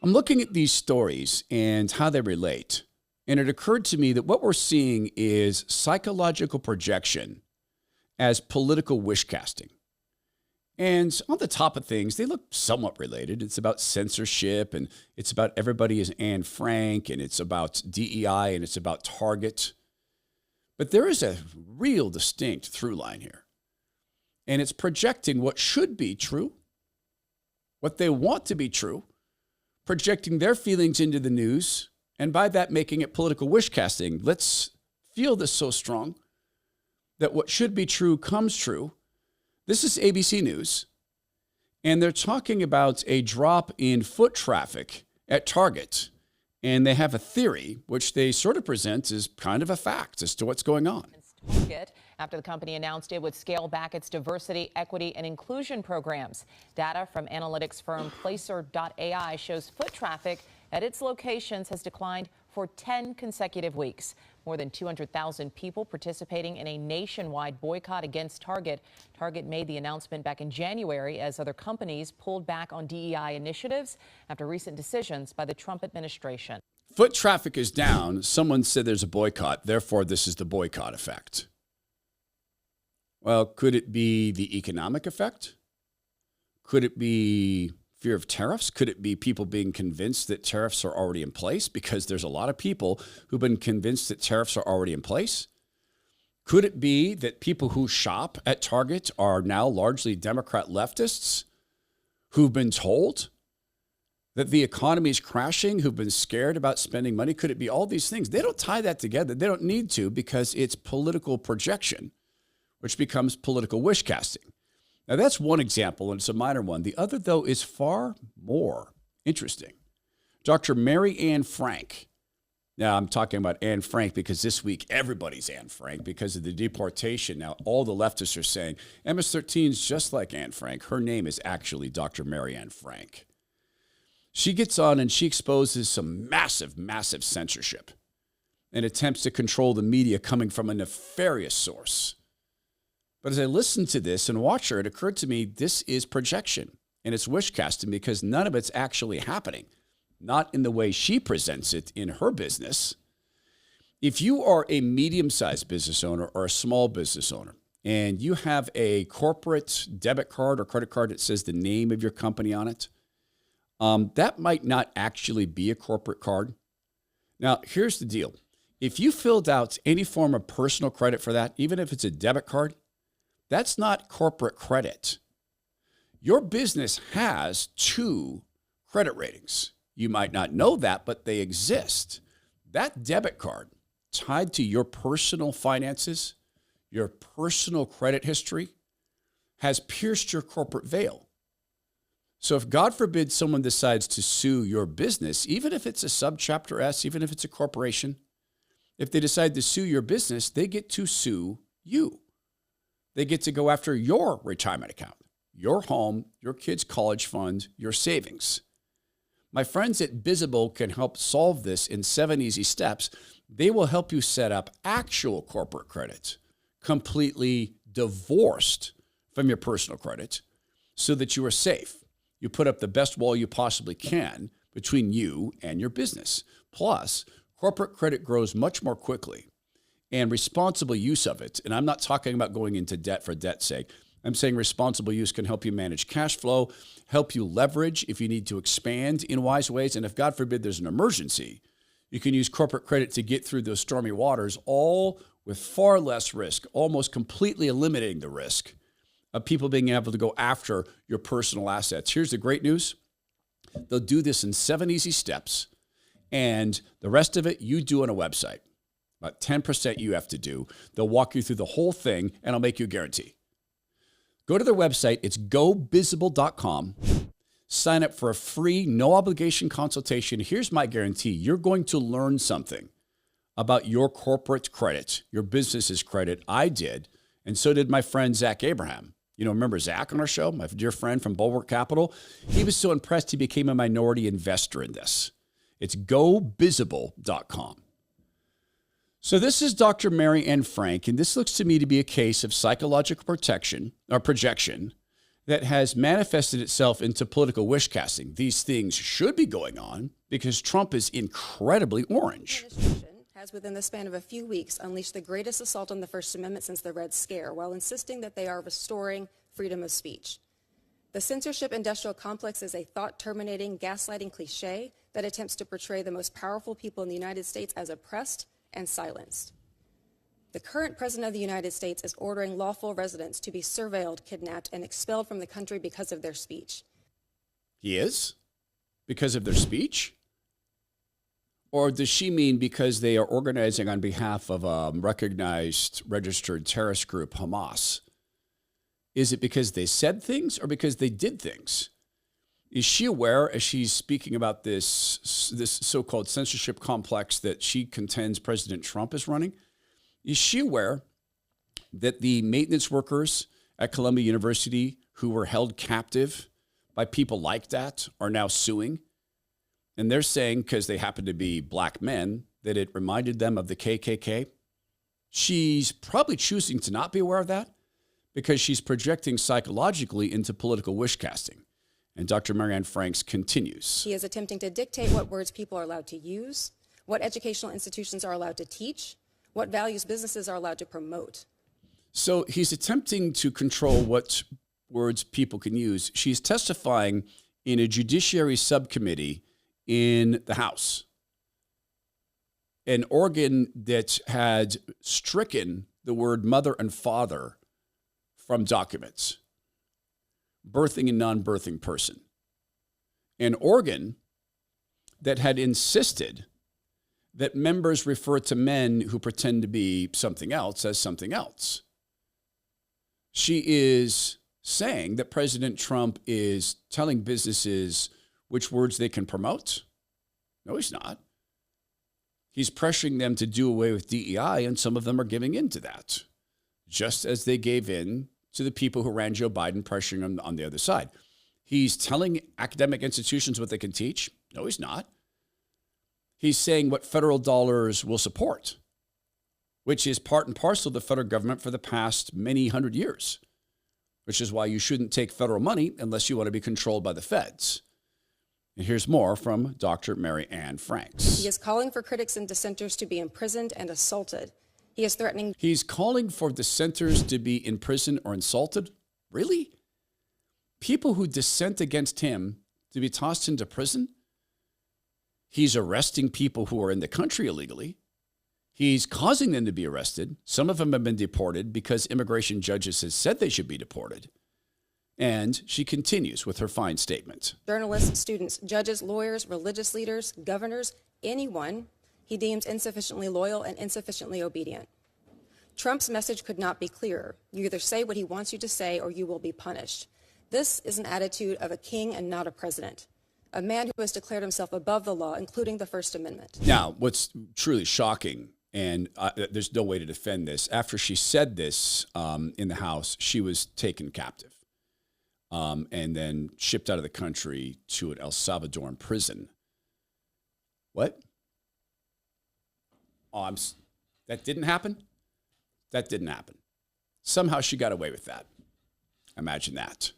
I'm looking at these stories and how they relate. And it occurred to me that what we're seeing is psychological projection as political wishcasting. And on the top of things, they look somewhat related. It's about censorship, and it's about everybody is Anne Frank, and it's about DEI, and it's about Target. But there is a real distinct through line here. And it's projecting what should be true, what they want to be true, projecting their feelings into the news, and by that making it political wishcasting. Let's feel this so strong that what should be true comes true. This is ABC News, and they're talking about a drop in foot traffic at Target, and they have a theory, which they sort of present as kind of a fact as to what's going on. Target, after the company announced it would scale back its diversity, equity, and inclusion programs. Data from analytics firm Placer.ai shows foot traffic at its locations has declined for 10 consecutive weeks. More than 200,000 people participating in a nationwide boycott against Target. Target made the announcement back in January as other companies pulled back on DEI initiatives after recent decisions by the Trump administration. Foot traffic is down. Someone said there's a boycott. Therefore, this is the boycott effect. Well, could it be the economic effect? Could it be fear of tariffs? Could it be people being convinced that tariffs are already in place? Because there's a lot of people who've been convinced that tariffs are already in place. Could it be that people who shop at Target are now largely Democrat leftists who've been told that the economy is crashing, who've been scared about spending money? Could it be all these things? They don't tie that together. They don't need to, because it's political projection, which becomes political wishcasting. Now, that's one example, and it's a minor one. The other, though, is far more interesting. Dr. Mary Ann Frank. Now, I'm talking about Anne Frank because this week everybody's Anne Frank because of the deportation. Now, all the leftists are saying MS-13 is just like Anne Frank. Her name is actually Dr. Mary Ann Frank. She gets on and she exposes some massive, massive censorship and attempts to control the media coming from a nefarious source. But as I listened to this and watched her, it occurred to me this is projection and it's wishcasting because none of it's actually happening, not in the way she presents it in her business. If you are a medium-sized business owner or a small business owner and you have a corporate debit card or credit card that says the name of your company on it, that might not actually be a corporate card. Now, here's the deal. If you filled out any form of personal credit for that, even if it's a debit card, that's not corporate credit. Your business has 2 credit ratings. You might not know that, but they exist. That debit card tied to your personal finances, your personal credit history, has pierced your corporate veil. So if, God forbid, someone decides to sue your business, even if it's a subchapter S, even if it's a corporation, if they decide to sue your business, they get to sue you. They get to go after your retirement account, your home, your kids' college fund, your savings. My friends at Visible can help solve this in 7 easy steps. They will help you set up actual corporate credit, completely divorced from your personal credit, so that you are safe. You put up the best wall you possibly can between you and your business. Plus, corporate credit grows much more quickly, and responsible use of it, and I'm not talking about going into debt for debt's sake. I'm saying responsible use can help you manage cash flow, help you leverage if you need to expand in wise ways, and if, God forbid, there's an emergency, you can use corporate credit to get through those stormy waters, all with far less risk, almost completely eliminating the risk of people being able to go after your personal assets. Here's the great news. They'll do this in 7 easy steps, and the rest of it you do on a website. About 10% you have to do. They'll walk you through the whole thing, and I'll make you a guarantee. Go to their website. It's govisible.com. Sign up for a free, no-obligation consultation. Here's my guarantee. You're going to learn something about your corporate credit, your business's credit. I did, and so did my friend Zach Abraham. You know, remember Zach on our show, my dear friend from Bulwark Capital? He was so impressed he became a minority investor in this. It's govisible.com. So this is Dr. Mary Ann Frank, and this looks to me to be a case of psychological protection or projection that has manifested itself into political wishcasting. These things should be going on because Trump is incredibly orange. Has within the span of a few weeks unleashed the greatest assault on the First Amendment since the Red Scare, while insisting that they are restoring freedom of speech. The censorship industrial complex is a thought-terminating, gaslighting cliche that attempts to portray the most powerful people in the United States as oppressed and silenced. The current president of the United States is ordering lawful residents to be surveilled, kidnapped, and expelled from the country because of their speech. He is? Because of their speech? Or does she mean because they are organizing on behalf of a recognized registered terrorist group, Hamas? Is it because they said things or because they did things? Is she aware, as she's speaking about this so-called censorship complex that she contends President Trump is running, is she aware that the maintenance workers at Columbia University who were held captive by people like that are now suing? And they're saying, because they happen to be black men, that it reminded them of the KKK. She's probably choosing to not be aware of that because she's projecting psychologically into political wishcasting. And Dr. Marianne Franks continues. He is attempting to dictate what words people are allowed to use, what educational institutions are allowed to teach, what values businesses are allowed to promote. So he's attempting to control what words people can use. She's testifying in a judiciary subcommittee in the House, an organ that had stricken the word mother and father from documents, birthing and non-birthing person, an organ that had insisted that members refer to men who pretend to be something else as something else. She is saying that President Trump is telling businesses which words they can promote. No, he's not. He's pressuring them to do away with DEI, and some of them are giving in to that, just as they gave in to the people who ran Joe Biden, pressuring them on the other side. He's telling academic institutions what they can teach. No, he's not. He's saying what federal dollars will support, which is part and parcel of the federal government for the past many hundred years, which is why you shouldn't take federal money unless you want to be controlled by the feds. And here's more from Dr. Mary Ann Franks. He is calling for critics and dissenters to be imprisoned and assaulted. He is threatening. He's calling for dissenters to be imprisoned or insulted? Really? People who dissent against him to be tossed into prison? He's arresting people who are in the country illegally. He's causing them to be arrested. Some of them have been deported because immigration judges have said they should be deported. And she continues with her fine statement. Journalists, students, judges, lawyers, religious leaders, governors, anyone he deems insufficiently loyal and insufficiently obedient. Trump's message could not be clearer. You either say what he wants you to say or you will be punished. This is an attitude of a king and not a president, a man who has declared himself above the law, including the First Amendment. Now, what's truly shocking, and there's no way to defend this, after she said this in the House, she was taken captive. And then shipped out of the country to an El Salvadoran prison. What? Oh, that didn't happen? That didn't happen. Somehow she got away with that. Imagine that.